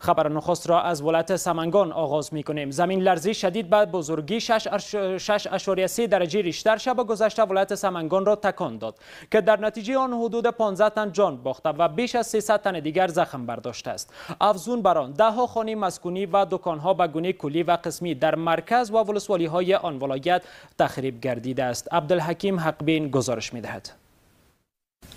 خبر نخست را از ولایت سمنگان آغاز می‌کنیم. زمین لرزی شدید به بزرگی 6.3 درجه ریشتر شب گذشته ولایت سمنگان را تکان داد که در نتیجه آن حدود 15 تن جان باخته و بیش از 300 تن دیگر زخم برداشته است. افزون بر آن ده‌ها خانه مسکونی و دکان‌ها به گونه کلی و قسمی در مرکز و ولسوالی‌های آن ولایت تخریب گردیده است. عبدالحکیم حقبین گزارش می‌دهد.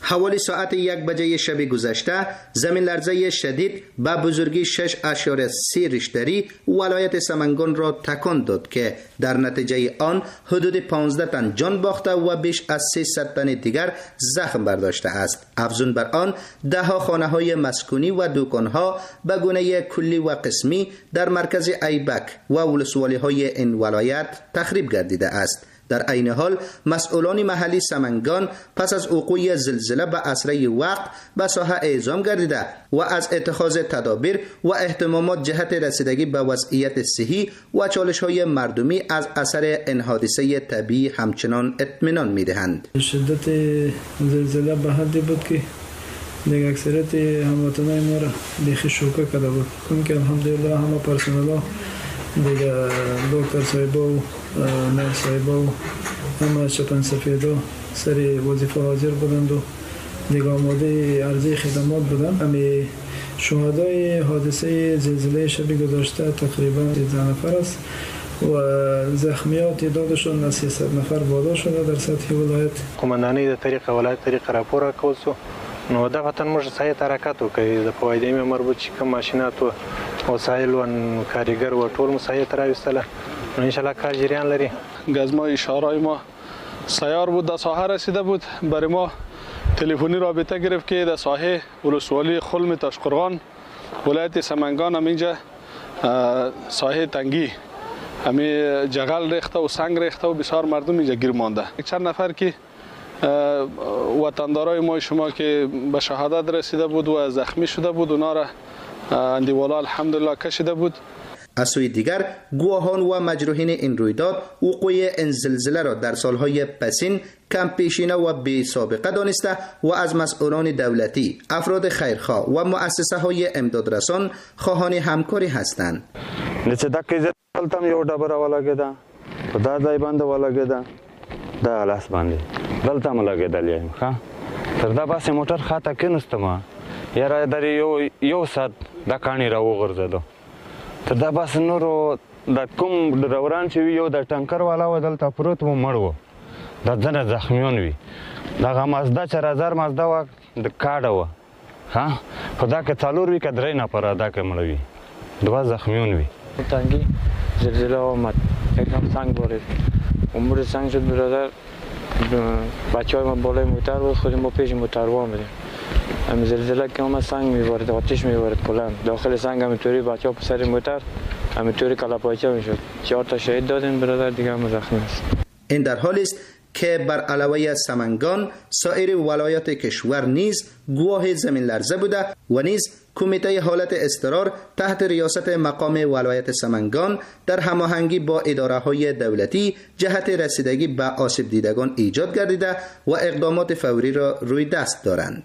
حوالی ساعت 1 بجه شب گذشته زمین لرزه شدید به بزرگی 6.3 ریشتری ولایت سمنگان را تکان داد که در نتیجه آن حدود 15 تن جان باخته و بیش از 300 تن دیگر زخم برداشته است. افزون بر آن ده‌ها خانه‌های مسکونی و دکان‌ها به گونه کلی و قسمی در مرکز ایبک و ولسوالی‌های این ولایت تخریب گردیده است. در عین حال مسئولان محلی سمنگان پس از وقوع زلزله به اسرع وقت به ساحه اعزام گردیده و از اتخاذ تدابیر و اهتمامات جهت رسیدگی به وضعیت صحی و چالش‌های مردمی از اثر این حادثه طبیعی همچنان اطمینان می‌دهند. شدت زلزله به حدی بود که دیگه اکثریت هموطنان ما را بیخی شوکه کرده بود. چون که الحمدلله همه پرسنل دیگه دکتر صاحب و نرس صاحب و همه شپن سفید و سری وظیفه حاضر بودند و دیگه آماده عرضه خدمات بودند. همه شهدای حادثه زلزله شب گذشته تقریبا 13 نفر است و زخمیات تعدادشون از 300 نفر بالا شده در سطح ولایت. قماندانی د طریق ولایت طریق راپور کول سو نو دغه موږ سایه حرکت وکړي د فوایدې مربوط چې کوم ماشینات او وسایل و کارګر و ټول مسایت راوستله نو ان شاء الله کار جریان لري. گزما اشاره ما سیار بود در ساحه رسیده بود. برای ما تلفنی رابطه گرفت که در ساحه ولسوالی خلم تاشقرغان ولایت سمنگان هم اینجا ساحه تنگی همین جغل ریخته و سنگ ریخته و بسیار مردم اینجا گیر مانده. چند نفر که وطندارای ما شما که به شهادت رسیده بود و زخمی شده بود اونا را اندیوالا الحمدلله کشیده بود. از سوی دیگر گواهان و مجروحین این رویداد وقوع این زلزله را در سالهای پسین کم پیشینه و بی سابقه دانسته و از مسئولان دولتی، افراد خیرخواه و مؤسسه های امدادرسان خواهان همکاری هستند. دلتم یو ډبره ولګېده په دا ځای باندې ولګېده دا لاس باندې دلته م لګېدل یم ښه تر دا پاسې موټر خاته کېناستم یاره در یو ساعت دا کاڼي راوغورځېدو تر دا پاسې نورو د کوم ډریوران چې وي یو د ټانکر والا و دلته پروت و مړ و دا ځنه زخمیان وي دغه مازدا 4000 مازدا وه د کاډه وه ښه په دا کې 4 وي که 3 نفره دا کې مړه وي 2 زخمیان وي. تنگی زلزله آمد یکم سنگ بارید عمر سنگ شد برادر بچه های ما بالای موتر بود خودم ما پیش موتر وام بدیم هم زلزله که آمد سنگ میبارد آتش میبارد کلان داخل سنگ همینطوری بچه ها پسر موتر همینطوری کلاپایچه میشد 4 تا شهید دادیم برادر دیگه هم زخمی است. این در حالی است که بر علاوه سمنگان سایر ولایات کشور نیز گواه زمین لرزه بوده و نیز کمیته حالت اضطرار تحت ریاست مقام ولایت سمنگان در هماهنگی با اداره های دولتی جهت رسیدگی به آسیب دیدگان ایجاد گردیده و اقدامات فوری را روی دست دارند.